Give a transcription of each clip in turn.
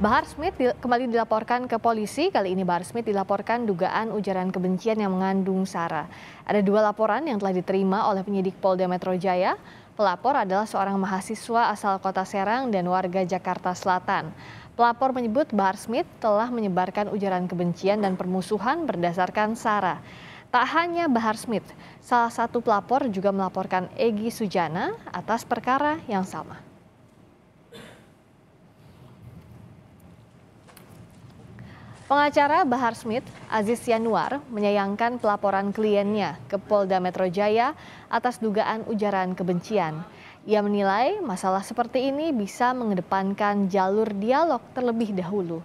Bahar Smith kembali dilaporkan ke polisi. Kali ini Bahar Smith dilaporkan dugaan ujaran kebencian yang mengandung sara. Ada 2 laporan yang telah diterima oleh penyidik Polda Metro Jaya. Pelapor adalah seorang mahasiswa asal Kota Serang dan warga Jakarta Selatan. Pelapor menyebut Bahar Smith telah menyebarkan ujaran kebencian dan permusuhan berdasarkan sara. Tak hanya Bahar Smith, salah satu pelapor juga melaporkan Egy Sujana atas perkara yang sama. Pengacara Bahar Smith, Aziz Yanuar, menyayangkan pelaporan kliennya ke Polda Metro Jaya atas dugaan ujaran kebencian. Ia menilai masalah seperti ini bisa mengedepankan jalur dialog terlebih dahulu.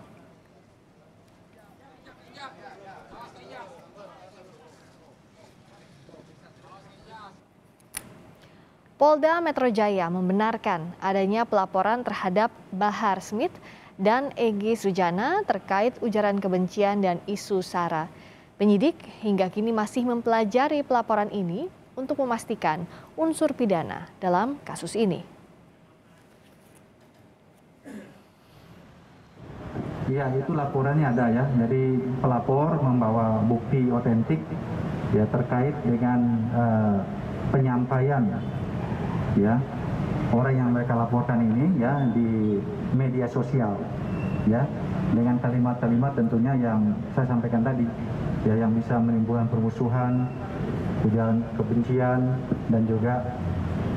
Polda Metro Jaya membenarkan adanya pelaporan terhadap Bahar Smith dan Egy Sujana terkait ujaran kebencian dan isu sara. Penyidik hingga kini masih mempelajari pelaporan ini untuk memastikan unsur pidana dalam kasus ini. Ya, itu laporannya ada ya. Jadi pelapor membawa bukti otentik ya terkait dengan penyampaian ya orang yang mereka laporkan ini ya di media sosial ya dengan kalimat-kalimat tentunya yang saya sampaikan tadi ya yang bisa menimbulkan permusuhan, ujaran kebencian dan juga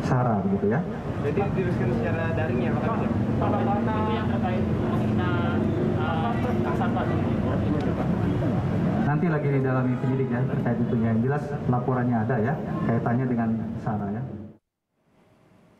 sara begitu ya. Jadi dituliskan secara daring ya Pak? Itu yang terkait menghina kasat Pak. Nanti lagi didalami penyidik ya terkait itu. Yang jelas laporannya ada ya kaitannya dengan sara ya.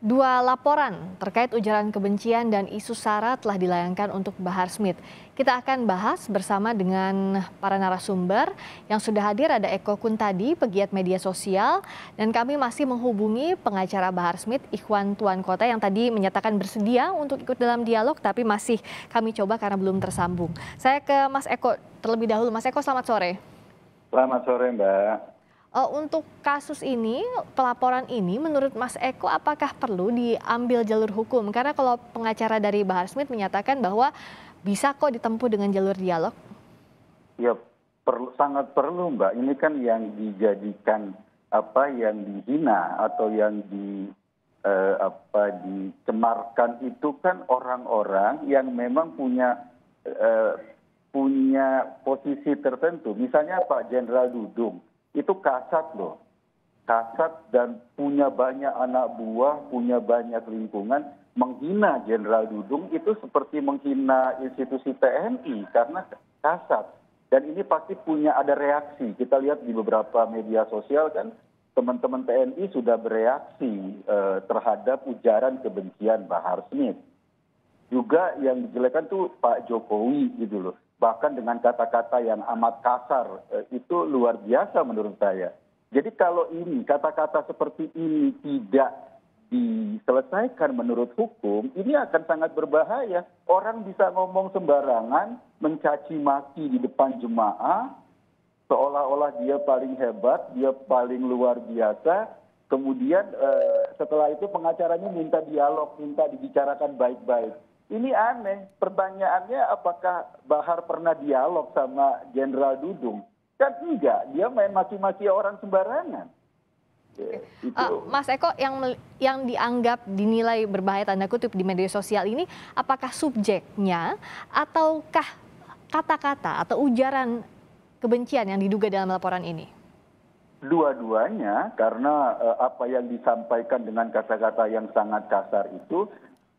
2 laporan terkait ujaran kebencian dan isu sara telah dilayangkan untuk Bahar Smith. Kita akan bahas bersama dengan para narasumber yang sudah hadir. Ada Eko Kuntadi, pegiat media sosial, dan kami masih menghubungi pengacara Bahar Smith, Ikhwan Tuan Kota, yang tadi menyatakan bersedia untuk ikut dalam dialog, tapi masih kami coba karena belum tersambung. Saya ke Mas Eko terlebih dahulu. Mas Eko, selamat sore. Selamat sore, Mbak. Untuk kasus ini, pelaporan ini menurut Mas Eko apakah perlu diambil jalur hukum? Karena kalau pengacara dari Bahar Smith menyatakan bahwa bisa kok ditempuh dengan jalur dialog. Ya, sangat perlu, Mbak. Ini kan yang dijadikan yang dihina atau yang dicemarkan itu kan orang-orang yang memang punya posisi tertentu. Misalnya Pak Jenderal Dudung. Itu kasat loh, kasat dan punya banyak anak buah, punya banyak lingkungan. Menghina Jenderal Dudung itu seperti menghina institusi TNI karena kasat. Dan ini pasti ada reaksi. Kita lihat di beberapa media sosial kan teman-teman TNI sudah bereaksi terhadap ujaran kebencian Bahar Smith. Juga yang dijelekan tuh Pak Jokowi gitu loh. Bahkan dengan kata-kata yang amat kasar, itu luar biasa menurut saya. Jadi kalau ini, kata-kata seperti ini tidak diselesaikan menurut hukum, ini akan sangat berbahaya. Orang bisa ngomong sembarangan, mencaci maki di depan jemaah, seolah-olah dia paling hebat, dia paling luar biasa. Kemudian setelah itu pengacaranya minta dialog, minta dibicarakan baik-baik. Ini aneh, pertanyaannya apakah Bahar pernah dialog sama Jenderal Dudung? Kan enggak, dia main maki-maki orang sembarangan. Mas Eko, yang dianggap dinilai berbahaya tanda kutip di media sosial ini, apakah subjeknya ataukah kata-kata atau ujaran kebencian yang diduga dalam laporan ini? Dua-duanya, karena apa yang disampaikan dengan kata-kata yang sangat kasar itu,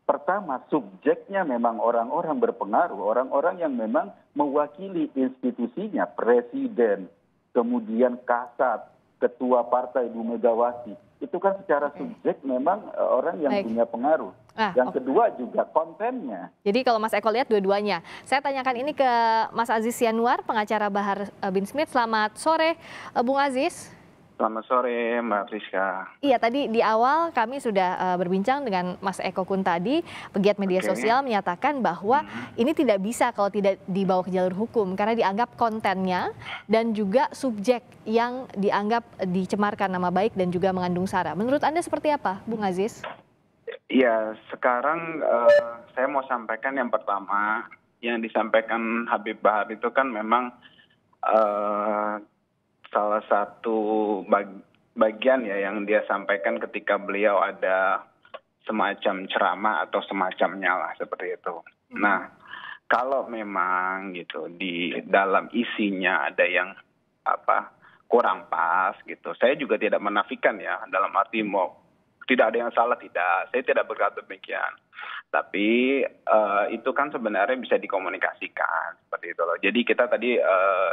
pertama, subjeknya memang orang-orang berpengaruh, orang-orang yang memang mewakili institusinya, presiden, kemudian kasat, ketua partai Bu Megawati. Itu kan secara subjek memang orang yang punya pengaruh. Yang kedua juga kontennya. Jadi kalau Mas Eko lihat dua-duanya. Saya tanyakan ini ke Mas Aziz Yanuar, pengacara Bahar bin Smith. Selamat sore, Bung Aziz. Selamat sore, Mbak Friska. Iya, tadi di awal kami sudah berbincang dengan Mas Eko Kuntadi, pegiat media sosial, menyatakan bahwa ini tidak bisa kalau tidak dibawa ke jalur hukum karena dianggap kontennya dan juga subjek yang dianggap dicemarkan nama baik dan juga mengandung sara. Menurut Anda seperti apa, Bung Aziz? Ya, sekarang saya mau sampaikan yang pertama, yang disampaikan Habib Bahar itu kan memang salah satu bagian ya yang dia sampaikan ketika beliau ada semacam ceramah atau semacamnya lah seperti itu. Nah, kalau memang gitu di dalam isinya ada yang kurang pas gitu, saya juga tidak menafikan ya dalam arti mau tidak ada yang salah, tidak, saya tidak berkata demikian. Tapi itu kan sebenarnya bisa dikomunikasikan seperti itu loh. Jadi kita tadi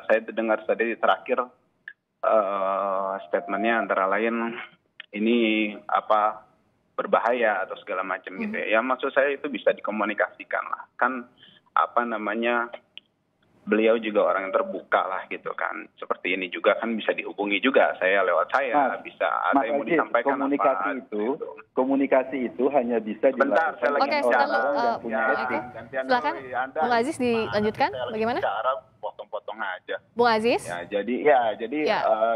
saya dengar tadi terakhir statementnya antara lain ini berbahaya atau segala macam gitu ya. Ya maksud saya itu bisa dikomunikasikan lah. Kan beliau juga orang yang terbuka lah gitu kan. Seperti ini juga kan bisa dihubungi juga saya lewat saya bisa ada yang mau disampaikan komunikasi itu hanya bisa dilakukan. Bentar, saya lagi silakan Bung Aziz dilanjutkan bagaimana? Cara potong-potong aja. Bung Aziz? Ya, jadi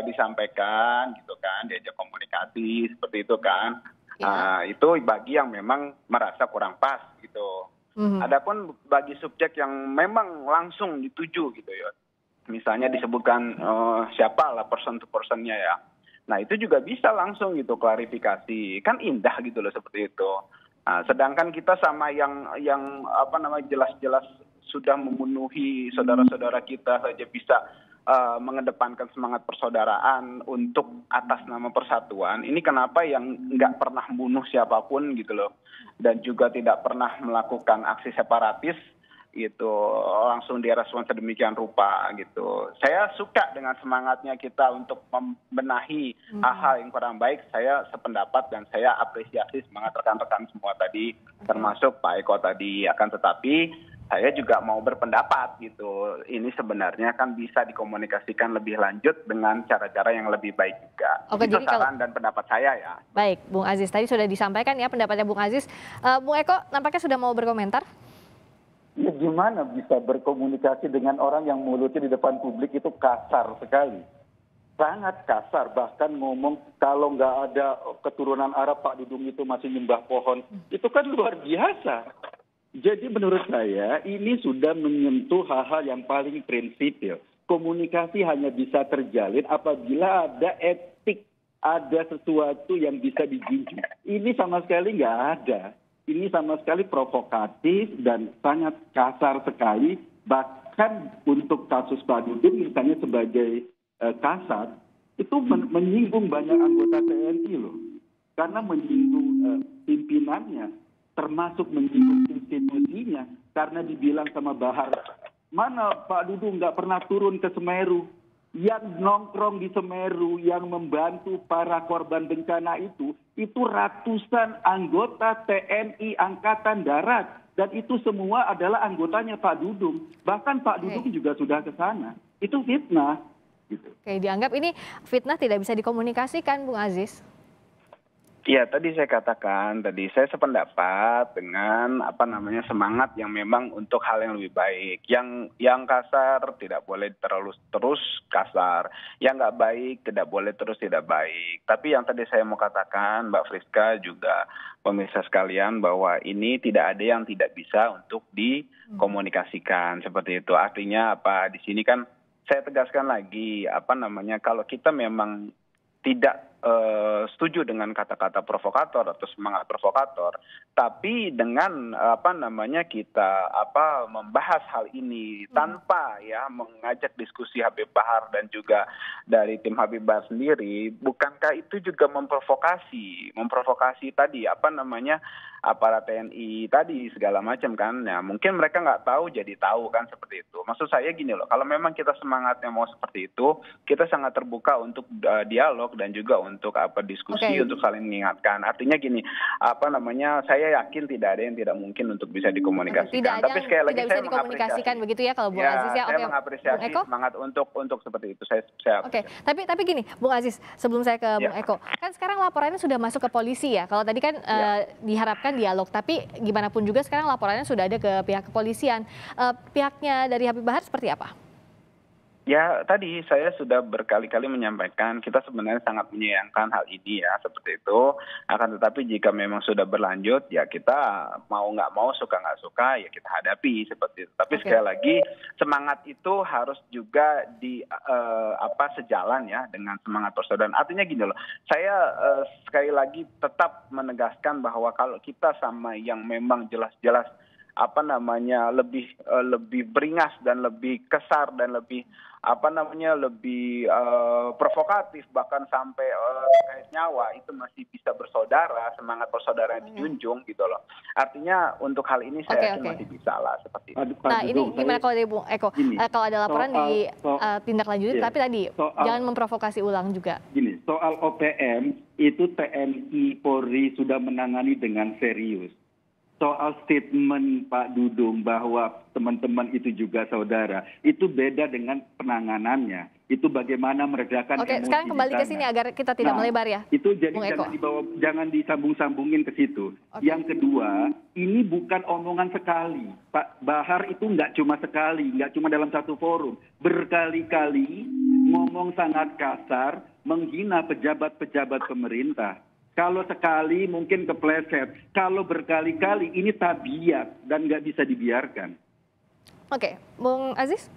disampaikan gitu kan, diajak komunikasi seperti itu kan. Nah, itu bagi yang memang merasa kurang pas gitu. Adapun bagi subjek yang memang langsung dituju gitu ya, misalnya disebutkan siapa lah person to personnya ya, nah itu juga bisa langsung gitu klarifikasi, kan indah gitu loh seperti itu. Nah, sedangkan kita sama yang jelas-jelas sudah memenuhi saudara-saudara kita saja bisa mengedepankan semangat persaudaraan untuk atas nama persatuan. Ini kenapa yang nggak pernah bunuh siapapun gitu loh, dan juga tidak pernah melakukan aksi separatis gitu langsung direspon sedemikian rupa gitu. Saya suka dengan semangatnya kita untuk membenahi hal-hal yang kurang baik. Saya sependapat dan saya apresiasi semangat rekan-rekan semua tadi, termasuk Pak Eko tadi. Akan tetapi saya juga mau berpendapat gitu. Ini sebenarnya kan bisa dikomunikasikan lebih lanjut dengan cara-cara yang lebih baik juga. Oke, itu jadi saran dan pendapat saya ya. Baik, Bung Aziz tadi sudah disampaikan ya pendapatnya Bung Aziz. Bung Eko nampaknya sudah mau berkomentar. Ya gimana bisa berkomunikasi dengan orang yang mulutnya di depan publik itu kasar sekali. Sangat kasar, bahkan ngomong kalau nggak ada keturunan Arab Pak Dudung itu masih nyembah pohon. Itu kan luar biasa. Jadi menurut saya ini sudah menyentuh hal-hal yang paling prinsipil. Komunikasi hanya bisa terjalin apabila ada etik, ada sesuatu yang bisa dijunjung. Ini sama sekali nggak ada. Ini sama sekali provokatif dan sangat kasar sekali. Bahkan untuk kasus Pak Dudung misalnya sebagai kasat, itu menyinggung banyak anggota TNI loh. Karena menyinggung pimpinannya, termasuk menyinggung institusinya, karena dibilang sama Bahar, mana Pak Dudung nggak pernah turun ke Semeru, yang nongkrong di Semeru, yang membantu para korban bencana itu ratusan anggota TNI Angkatan Darat, dan itu semua adalah anggotanya Pak Dudung, bahkan Pak Dudung juga sudah ke sana. Itu fitnah. Gitu. Oke, dianggap ini fitnah tidak bisa dikomunikasikan, Bung Aziz. Ya, tadi saya katakan, saya sependapat dengan semangat yang memang untuk hal yang lebih baik. Yang kasar tidak boleh terus kasar. Yang nggak baik tidak boleh terus tidak baik. Tapi yang tadi saya mau katakan, Mbak Friska juga pemirsa sekalian, bahwa ini tidak ada yang tidak bisa untuk dikomunikasikan seperti itu. Artinya di sini kan saya tegaskan lagi, kalau kita memang tidak setuju dengan kata-kata provokator atau semangat provokator, tapi dengan kita membahas hal ini tanpa ya mengajak diskusi Habib Bahar dan juga dari tim Habib Bahar sendiri, bukankah itu juga memprovokasi tadi aparat TNI tadi segala macam kan? Ya mungkin mereka nggak tahu jadi tahu kan seperti itu. Maksud saya gini loh, kalau memang kita semangatnya mau seperti itu, kita sangat terbuka untuk dialog dan juga untuk diskusi untuk saling mengingatkan. Artinya gini, saya yakin tidak ada yang tidak mungkin untuk bisa dikomunikasikan. Tapi sekali lagi saya dikomunikasikan begitu ya kalau Bung Aziz ya. Saya mengapresiasi semangat untuk seperti itu. Saya Oke, tapi gini, Bung Aziz, sebelum saya ke Bung Eko, kan sekarang laporannya sudah masuk ke polisi ya. Kalau tadi kan diharapkan dialog, tapi gimana pun juga sekarang laporannya sudah ada ke pihak kepolisian. Pihaknya dari Habib Bahar seperti apa? Ya, tadi saya sudah berkali-kali menyampaikan kita sebenarnya sangat menyayangkan hal ini ya, seperti itu. Akan tetapi jika memang sudah berlanjut, ya kita mau nggak mau, suka nggak suka, ya kita hadapi seperti itu. Tapi sekali lagi, semangat itu harus juga sejalan ya dengan semangat persaudaraan. Artinya gini loh, saya sekali lagi tetap menegaskan bahwa kalau kita sama yang memang jelas-jelas lebih beringas dan lebih kesar dan lebih lebih provokatif, bahkan sampai terkait nyawa, itu masih bisa bersaudara, semangat persaudaraan dijunjung gitu loh. Artinya untuk hal ini saya yakin masih bisa lah seperti itu. Nah ini gimana kalau dari Bung Eko, kalau ada laporan ditindaklanjuti, tapi tadi jangan memprovokasi ulang juga. Gini, soal OPM itu TNI Polri sudah menangani dengan serius. Soal statement Pak Dudung bahwa teman-teman itu juga saudara, itu beda dengan penanganannya. Itu bagaimana meredakan emosi. Sekarang kembali ke sini agar kita tidak melebar ya. Itu jadi jangan disambung-sambungin ke situ. Yang kedua, ini bukan omongan sekali. Pak Bahar itu nggak cuma sekali, nggak cuma dalam satu forum. Berkali-kali ngomong sangat kasar, menghina pejabat-pejabat pemerintah. Kalau sekali mungkin kepleset, kalau berkali-kali ini tabiat dan nggak bisa dibiarkan. Oke, Bung Aziz,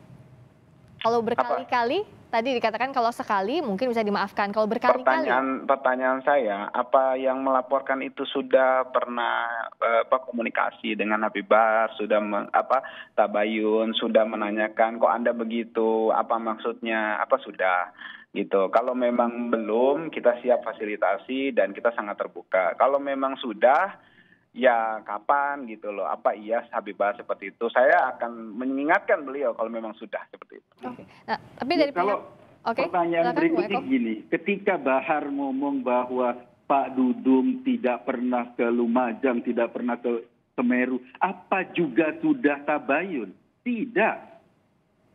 kalau berkali-kali tadi dikatakan kalau sekali mungkin bisa dimaafkan, kalau berkali-kali. Pertanyaan saya, apa yang melaporkan itu sudah pernah komunikasi dengan Habib Bahar, sudah tabayun, sudah menanyakan kok Anda begitu, apa maksudnya, apa sudah? Gitu. Kalau memang belum, kita siap fasilitasi dan kita sangat terbuka. Kalau memang sudah, ya kapan gitu loh. Apa iya Habib Bahar seperti itu? Saya akan mengingatkan beliau kalau memang sudah seperti itu. Nah, tapi dari pertanyaan berikutnya gini, ketika Bahar ngomong bahwa Pak Dudung tidak pernah ke Lumajang, tidak pernah ke Semeru, apa juga sudah tabayun? Tidak.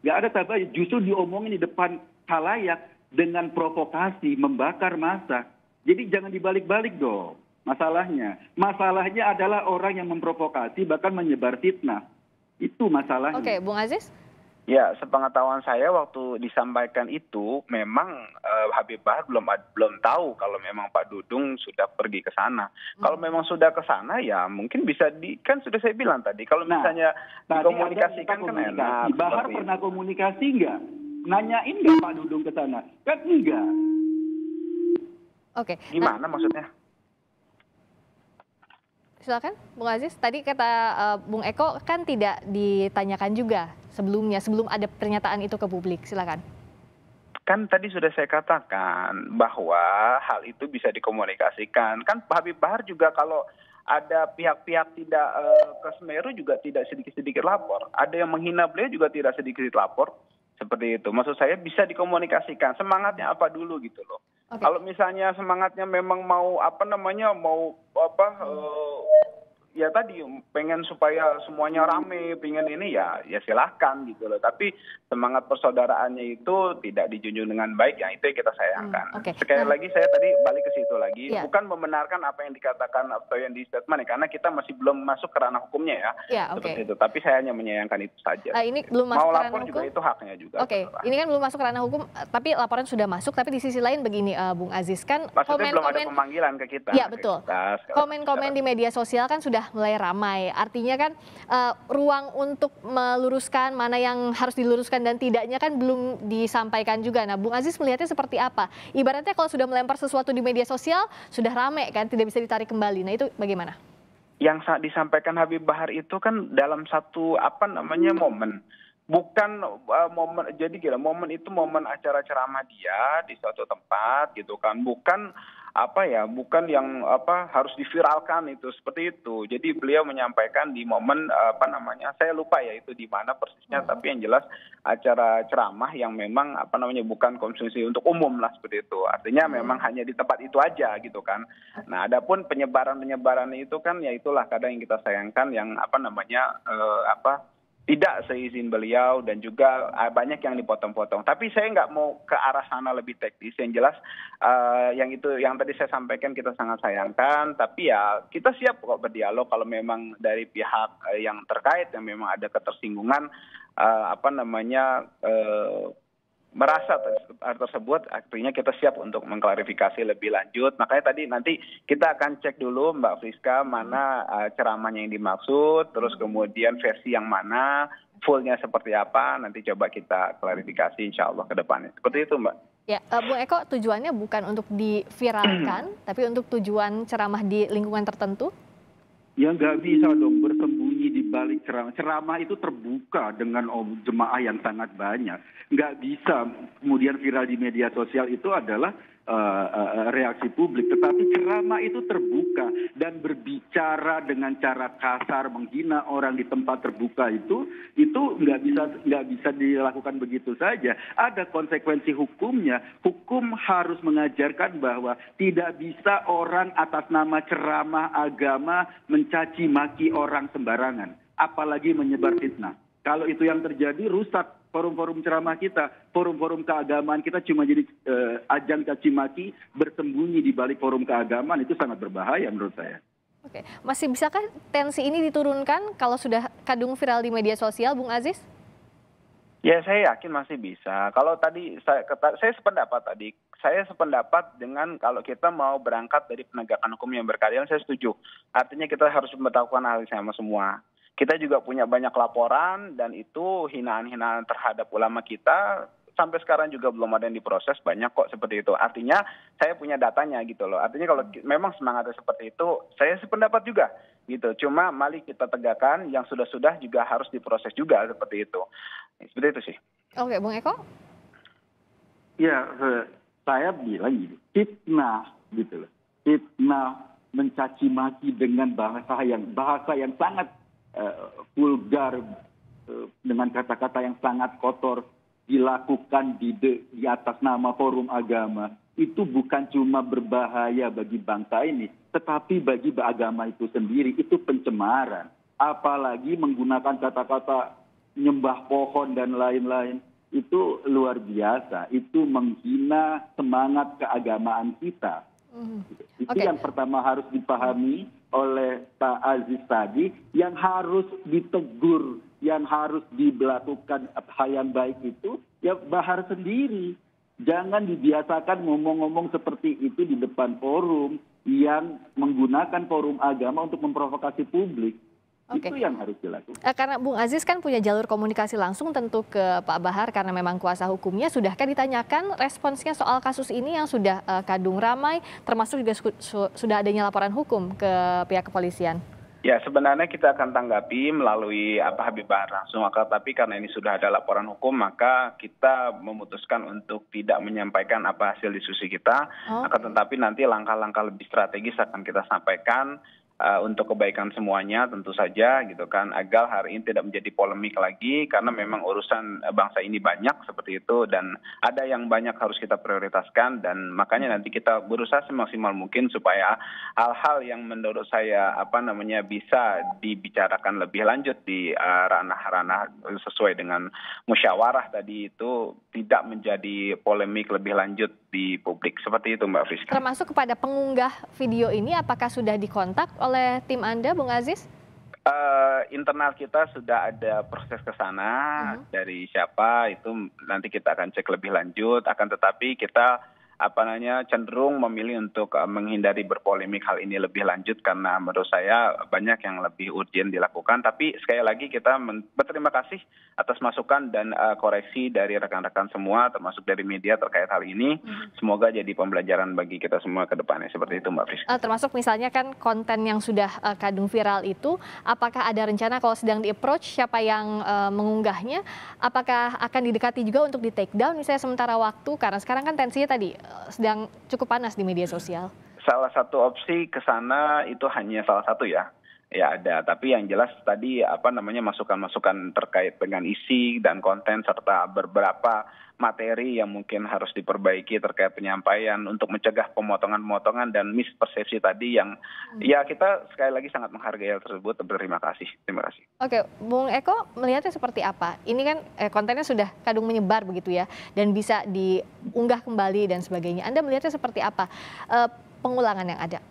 Nggak ada tabayun, justru diomongin di depan khalayak dengan provokasi, membakar massa. Jadi jangan dibalik-balik dong masalahnya. Masalahnya adalah orang yang memprovokasi bahkan menyebar fitnah. Itu masalahnya. Oke, Bung Aziz? Ya, sepengetahuan saya waktu disampaikan itu memang Habib Bahar belum tahu kalau memang Pak Dudung sudah pergi ke sana. Kalau memang sudah ke sana ya mungkin bisa kan sudah saya bilang tadi kalau misalnya dikomunikasikan kan enak. Bahar pernah komunikasi nggak? Nanyain nggak Pak Dudung ke sana? Kan enggak. Oke. Gimana maksudnya? Silakan, Bung Aziz. Tadi kata Bung Eko kan tidak ditanyakan juga sebelumnya, sebelum ada pernyataan itu ke publik. Silakan. Kan tadi sudah saya katakan bahwa hal itu bisa dikomunikasikan. Kan Habib Bahar juga kalau ada pihak-pihak tidak ke Semeru juga tidak sedikit-sedikit lapor. Ada yang menghina beliau juga tidak sedikit-sedikit lapor. Seperti itu. Maksud saya bisa dikomunikasikan. Semangatnya apa dulu gitu loh. Kalau misalnya semangatnya memang ya tadi pengen supaya semuanya rame, pengen ini ya silahkan gitu loh. Tapi semangat persaudaraannya itu tidak dijunjung dengan baik, yang itu yang kita sayangkan. Sekali lagi saya tadi balik ke situ lagi, bukan membenarkan apa yang dikatakan atau yang di statement karena kita masih belum masuk ke ranah hukumnya ya. Seperti itu. Tapi saya hanya menyayangkan itu saja. Ini belum masuk mau ke ranah lapor hukum? Juga itu haknya juga. Ini kan belum masuk ke ranah hukum, tapi laporan sudah masuk. Tapi di sisi lain begini, Bung Aziz, kan maksudnya belum ada pemanggilan ke kita. Iya betul. Komen-komen di media sosial kan sudah mulai ramai. Artinya kan ruang untuk meluruskan mana yang harus diluruskan dan tidaknya kan belum disampaikan juga. Nah, Bung Aziz melihatnya seperti apa? Ibaratnya kalau sudah melempar sesuatu di media sosial sudah ramai kan, tidak bisa ditarik kembali. Nah, itu bagaimana? Yang disampaikan Habib Bahar itu kan dalam satu momen. Bukan momen, jadi momen itu momen acara ceramah dia di suatu tempat gitu kan. Bukan bukan yang harus diviralkan itu seperti itu. Jadi beliau menyampaikan di momen saya lupa ya itu di mana persisnya, tapi yang jelas acara ceramah yang memang bukan konsumsi untuk umum lah seperti itu. Artinya memang hanya di tempat itu aja gitu kan. Nah, adapun penyebaran itu kan ya itulah kadang yang kita sayangkan yang tidak seizin beliau dan juga banyak yang dipotong-potong. Tapi saya nggak mau ke arah sana lebih teknis. Yang jelas yang tadi saya sampaikan kita sangat sayangkan. Tapi ya kita siap kok berdialog kalau memang dari pihak yang terkait yang memang ada ketersinggungan merasa tersebut, artinya kita siap untuk mengklarifikasi lebih lanjut. Makanya tadi nanti kita akan cek dulu Mbak Friska mana ceramahnya yang dimaksud, terus kemudian versi yang mana, fullnya seperti apa, nanti coba kita klarifikasi insya Allah ke depannya. Seperti itu Mbak. Ya, Bung Eko, tujuannya bukan untuk diviralkan, tapi untuk tujuan ceramah di lingkungan tertentu? Ya nggak bisa dong bersembunyi di balik ceramah. Ceramah itu terbuka dengan jemaah yang sangat banyak. Nggak bisa kemudian viral di media sosial itu adalah reaksi publik. Tetapi ceramah itu terbuka dan berbicara dengan cara kasar, menghina orang di tempat terbuka itu nggak bisa dilakukan begitu saja. Ada konsekuensi hukumnya. Hukum harus mengajarkan bahwa tidak bisa orang atas nama ceramah agama mencaci maki orang sembarangan, apalagi menyebar fitnah. Kalau itu yang terjadi, rusak forum-forum ceramah kita, forum-forum keagamaan kita cuma jadi ajang caci maki, bersembunyi di balik forum keagamaan, itu sangat berbahaya menurut saya. Oke, masih bisakah tensi ini diturunkan kalau sudah kadung viral di media sosial, Bung Aziz? Ya, saya yakin masih bisa. Kalau tadi saya sependapat dengan kalau kita mau berangkat dari penegakan hukum yang berkeadilan, saya setuju. Artinya kita harus melakukan hal yang sama semua. Kita juga punya banyak laporan dan itu hinaan-hinaan terhadap ulama kita sampai sekarang juga belum ada yang diproses, banyak kok seperti itu. Artinya saya punya datanya gitu loh. Artinya kalau memang semangatnya seperti itu, saya sependapat juga gitu. Cuma mari kita tegakkan yang sudah-sudah juga harus diproses juga seperti itu. Seperti itu sih. Oke, Bung Eko? Ya, saya bilang gini, fitnah gitu loh. Fitnah mencaci maki dengan bahasa yang sangat vulgar, dengan kata-kata yang sangat kotor dilakukan di atas nama forum agama, itu bukan cuma berbahaya bagi bangsa ini, tetapi bagi agama itu sendiri, itu pencemaran. Apalagi menggunakan kata-kata nyembah pohon dan lain-lain, itu luar biasa, itu menghina semangat keagamaan kita. Itu yang pertama harus dipahami oleh Pak Aziz tadi, yang harus ditegur, yang harus dilakukan hal yang baik itu ya Bahar sendiri. Jangan dibiasakan ngomong-ngomong seperti itu di depan forum yang menggunakan forum agama untuk memprovokasi publik. Itu yang harus dilakukan. Karena Bung Aziz kan punya jalur komunikasi langsung tentu ke Pak Bahar karena memang kuasa hukumnya. Sudahkah ditanyakan responsnya soal kasus ini yang sudah kadung ramai, termasuk juga sudah adanya laporan hukum ke pihak kepolisian? Ya, sebenarnya kita akan tanggapi melalui Habib Bahar langsung. Tapi karena ini sudah ada laporan hukum, maka kita memutuskan untuk tidak menyampaikan apa hasil diskusi kita. Akan tetapi nanti langkah-langkah lebih strategis akan kita sampaikan untuk kebaikan semuanya tentu saja gitu kan, agar hari ini tidak menjadi polemik lagi karena memang urusan bangsa ini banyak seperti itu dan ada yang banyak harus kita prioritaskan, dan makanya nanti kita berusaha semaksimal mungkin supaya hal-hal yang menurut saya bisa dibicarakan lebih lanjut di ranah-ranah sesuai dengan musyawarah tadi itu tidak menjadi polemik lebih lanjut di publik. Seperti itu Mbak Friska. Termasuk kepada pengunggah video ini, apakah sudah dikontak oleh tim Anda, Bung Aziz? Internal kita sudah ada proses ke sana dari siapa itu nanti kita akan cek lebih lanjut. Akan tetapi kita cenderung memilih untuk menghindari berpolemik hal ini lebih lanjut karena menurut saya banyak yang lebih urgent dilakukan. Tapi sekali lagi kita berterima kasih atas masukan dan koreksi dari rekan-rekan semua termasuk dari media terkait hal ini. Semoga jadi pembelajaran bagi kita semua ke depannya. Seperti itu Mbak Friska. Termasuk misalnya kan konten yang sudah kadung viral itu, apakah ada rencana kalau sedang di-approach siapa yang mengunggahnya, apakah akan didekati juga untuk di-take down misalnya sementara waktu? Karena sekarang kan tensinya tadi sedang cukup panas di media sosial. Salah satu opsi ke sana itu hanya salah satu ya ada. Tapi yang jelas tadi masukan-masukan terkait dengan isi dan konten serta beberapa materi yang mungkin harus diperbaiki terkait penyampaian untuk mencegah pemotongan-pemotongan dan mispersepsi tadi yang ya kita sekali lagi sangat menghargai hal tersebut. Terima kasih. Oke, Bung Eko melihatnya seperti apa? Ini kan kontennya sudah kadung menyebar begitu ya dan bisa diunggah kembali dan sebagainya. Anda melihatnya seperti apa pengulangan yang ada?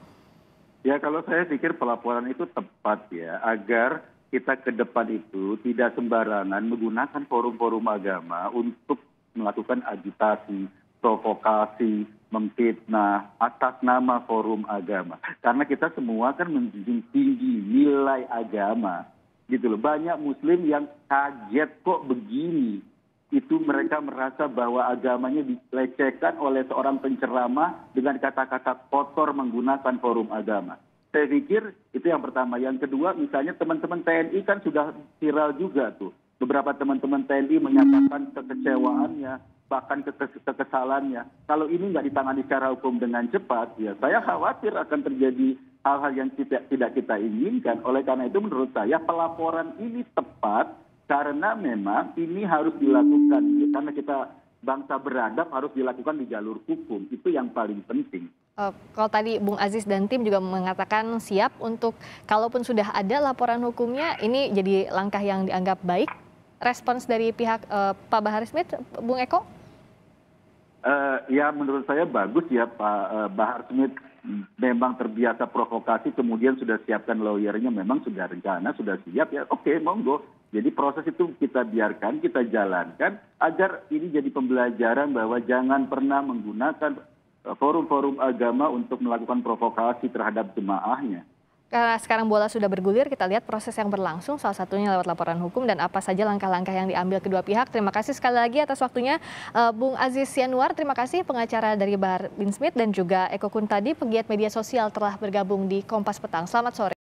Ya kalau saya pikir pelaporan itu tepat ya, agar kita ke depan itu tidak sembarangan menggunakan forum-forum agama untuk melakukan agitasi, provokasi, memfitnah atas nama forum agama. Karena kita semua kan menjunjung tinggi nilai agama. Gitu loh. Banyak muslim yang kaget kok begini. Itu mereka merasa bahwa agamanya dilecehkan oleh seorang penceramah dengan kata-kata kotor menggunakan forum agama. Saya pikir itu yang pertama. Yang kedua, misalnya teman-teman TNI kan sudah viral juga tuh. Beberapa teman-teman TNI menyatakan kekecewaannya, bahkan kekesalannya. Kalau ini nggak ditangani secara hukum dengan cepat, ya saya khawatir akan terjadi hal-hal yang tidak kita inginkan. Oleh karena itu menurut saya pelaporan ini tepat karena memang ini harus dilakukan. Karena kita bangsa beradab harus dilakukan di jalur hukum. Itu yang paling penting. Kalau tadi Bung Aziz dan tim juga mengatakan siap untuk kalaupun sudah ada laporan hukumnya, ini jadi langkah yang dianggap baik. Respons dari pihak Pak Bahar Smith, Bung Eko? Ya menurut saya bagus ya Pak Bahar Smith memang terbiasa provokasi, kemudian sudah siapkan lawyernya, memang sudah rencana, sudah siap ya, oke monggo. Jadi proses itu kita biarkan, kita jalankan agar ini jadi pembelajaran bahwa jangan pernah menggunakan forum-forum agama untuk melakukan provokasi terhadap jemaahnya. Karena sekarang bola sudah bergulir, kita lihat proses yang berlangsung, salah satunya lewat laporan hukum dan apa saja langkah-langkah yang diambil kedua pihak. Terima kasih sekali lagi atas waktunya Bung Aziz Yanuar, terima kasih pengacara dari Bahar bin Smith dan juga Eko Kuntadi, pegiat media sosial telah bergabung di Kompas Petang. Selamat sore.